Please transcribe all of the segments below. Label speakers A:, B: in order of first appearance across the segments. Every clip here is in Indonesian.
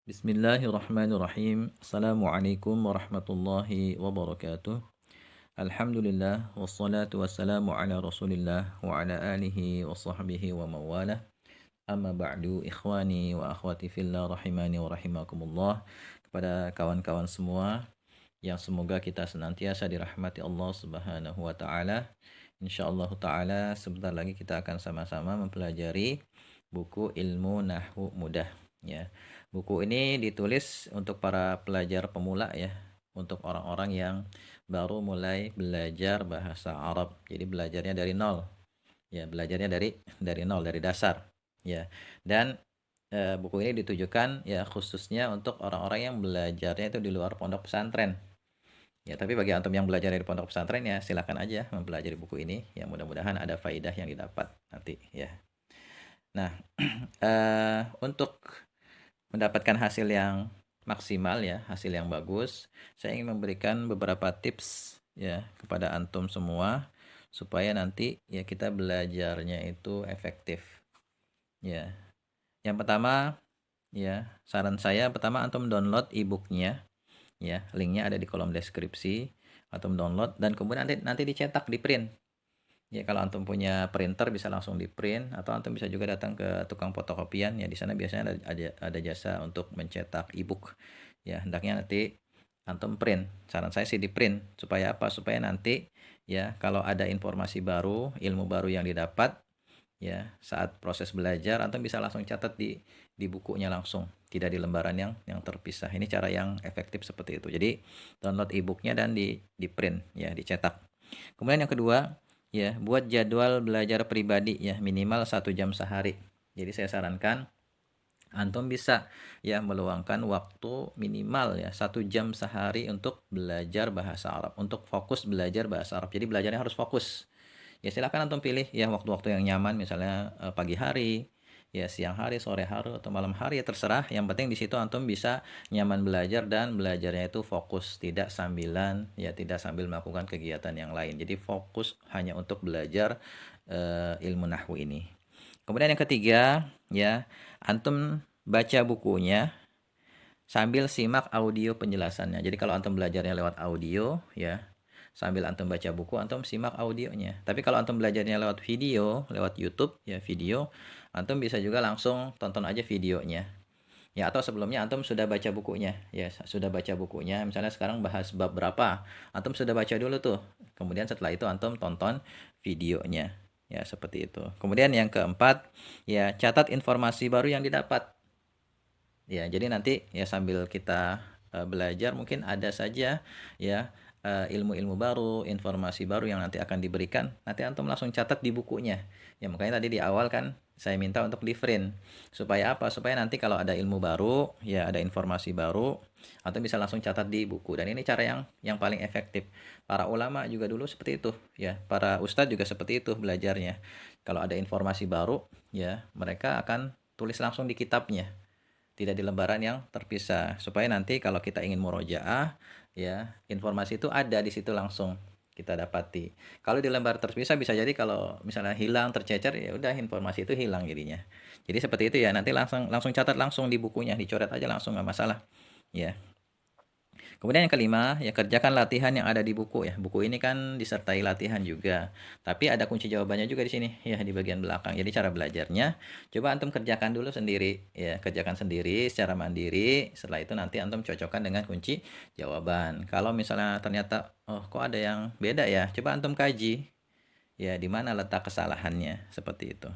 A: Bismillahirrahmanirrahim. Assalamualaikum warahmatullahi wabarakatuh. Alhamdulillah wassalatu wassalamu ala Rasulillah wa ala alihi wa sahbihi wa mawalah. Amma ba'du, ikhwani wa akhwati fillah rahimani wa rahimakumullah. Kepada kawan-kawan semua yang semoga kita senantiasa dirahmati Allah Subhanahu wa taala. Insyaallah taala sebentar lagi kita akan sama-sama mempelajari buku Ilmu Nahwu Mudah ya. Buku ini ditulis untuk para pelajar pemula ya, untuk orang-orang yang baru mulai belajar bahasa Arab. Jadi belajarnya dari nol. Ya, belajarnya dari nol, dari dasar. Ya. Dan buku ini ditujukan ya khususnya untuk orang-orang yang belajarnya itu di luar pondok pesantren. Ya, tapi bagi antum yang belajar dari pondok pesantren ya silakan aja mempelajari buku ini. Ya, mudah-mudahan ada faidah yang didapat nanti ya. Nah, untuk mendapatkan hasil yang maksimal ya, hasil yang bagus, saya ingin memberikan beberapa tips ya kepada antum semua supaya nanti ya kita belajarnya itu efektif. Ya. Yang pertama ya, saran saya pertama antum download e-booknya ya, linknya ada di kolom deskripsi. Antum download dan kemudian nanti dicetak, di print. Ya, kalau antum punya printer bisa langsung di print atau antum bisa juga datang ke tukang fotokopian ya, di sana biasanya ada jasa untuk mencetak e-book. Ya, hendaknya nanti antum print. Saran saya sih di print supaya apa? Supaya nanti ya kalau ada informasi baru, ilmu baru yang didapat ya saat proses belajar antum bisa langsung catat di bukunya langsung, tidak di lembaran yang terpisah. Ini cara yang efektif seperti itu. Jadi download e-booknya dan di print ya, dicetak. Kemudian yang kedua, ya, buat jadwal belajar pribadi ya, minimal 1 jam sehari. Jadi saya sarankan antum bisa ya meluangkan waktu minimal ya 1 jam sehari untuk belajar bahasa Arab, untuk fokus belajar bahasa Arab. Jadi belajarnya harus fokus. Ya silakan antum pilih ya waktu-waktu yang nyaman, misalnya pagi hari, ya siang hari, sore hari atau malam hari ya terserah. Yang penting di situ antum bisa nyaman belajar dan belajarnya itu fokus, tidak sambilan ya, tidak sambil melakukan kegiatan yang lain. Jadi fokus hanya untuk belajar ilmu nahwu ini. Kemudian yang ketiga ya, antum baca bukunya sambil simak audio penjelasannya. Jadi kalau antum belajarnya lewat audio ya, sambil antum baca buku, antum simak audionya. Tapi kalau antum belajarnya lewat video, lewat YouTube ya video, antum bisa juga langsung tonton aja videonya. Ya, atau sebelumnya antum sudah baca bukunya. Ya, sudah baca bukunya. Misalnya sekarang bahas bab berapa, antum sudah baca dulu tuh. Kemudian setelah itu antum tonton videonya. Ya, seperti itu. Kemudian yang keempat, ya catat informasi baru yang didapat. Ya, jadi nanti ya sambil kita belajar mungkin ada saja ya ilmu-ilmu baru, informasi baru yang nanti akan diberikan. Nanti antum langsung catat di bukunya. Ya, makanya tadi di awal kan saya minta untuk di print. Supaya apa? Supaya nanti kalau ada ilmu baru, ya ada informasi baru, antum bisa langsung catat di buku. Dan ini cara yang paling efektif. Para ulama juga dulu seperti itu, ya. Para ustadz juga seperti itu belajarnya. Kalau ada informasi baru, ya mereka akan tulis langsung di kitabnya, tidak di lembaran yang terpisah, supaya nanti kalau kita ingin murojaah ya informasi itu ada di situ langsung kita dapati. Kalau di lembar terpisah bisa jadi kalau misalnya hilang, tercecer, ya udah informasi itu hilang jadinya. Jadi seperti itu ya, nanti langsung langsung catat langsung di bukunya, dicoret aja langsung, nggak masalah ya. Kemudian yang kelima, ya kerjakan latihan yang ada di buku ya. Buku ini kan disertai latihan juga. Tapi ada kunci jawabannya juga di sini ya, di bagian belakang. Jadi cara belajarnya coba antum kerjakan dulu sendiri ya, kerjakan sendiri secara mandiri. Setelah itu nanti antum cocokkan dengan kunci jawaban. Kalau misalnya ternyata oh kok ada yang beda ya, coba antum kaji ya di mana letak kesalahannya, seperti itu.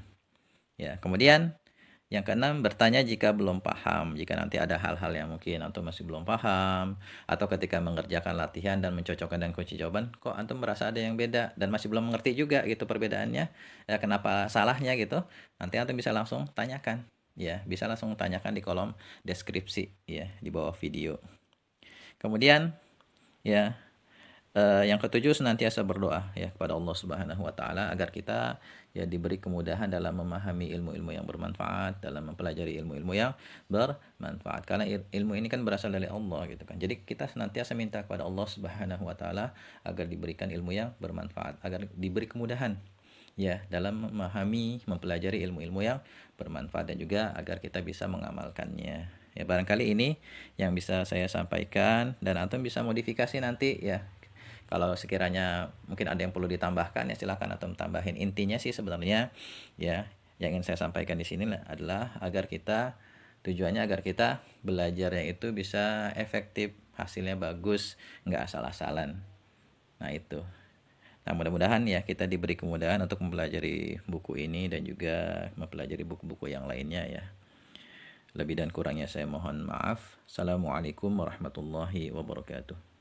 A: Ya, kemudian yang keenam, bertanya jika belum paham. Jika nanti ada hal-hal yang mungkin antum masih belum paham, atau ketika mengerjakan latihan dan mencocokkan dengan kunci jawaban, kok antum merasa ada yang beda dan masih belum mengerti juga gitu perbedaannya, ya kenapa salahnya gitu, nanti antum bisa langsung tanyakan. Ya, bisa langsung tanyakan di kolom deskripsi ya, di bawah video. Kemudian ya, yang ketujuh, senantiasa berdoa ya kepada Allah Subhanahu wa taala agar kita ya diberi kemudahan dalam memahami ilmu-ilmu yang bermanfaat, dalam mempelajari ilmu-ilmu yang bermanfaat. Karena ilmu ini kan berasal dari Allah gitu kan. Jadi kita senantiasa minta kepada Allah Subhanahu wa taala agar diberikan ilmu yang bermanfaat, agar diberi kemudahan ya dalam memahami, mempelajari ilmu-ilmu yang bermanfaat dan juga agar kita bisa mengamalkannya Ya barangkali ini yang bisa saya sampaikan dan antum bisa modifikasi nanti ya. Kalau sekiranya mungkin ada yang perlu ditambahkan ya silahkan antum tambahin. Intinya sih sebenarnya ya yang ingin saya sampaikan di sini adalah agar kita tujuannya agar kita belajarnya itu bisa efektif, hasilnya bagus, nggak asal-asalan. Nah itu. Nah mudah-mudahan ya kita diberi kemudahan untuk mempelajari buku ini dan juga mempelajari buku-buku yang lainnya ya. Lebih dan kurangnya saya mohon maaf. Assalamualaikum warahmatullahi wabarakatuh.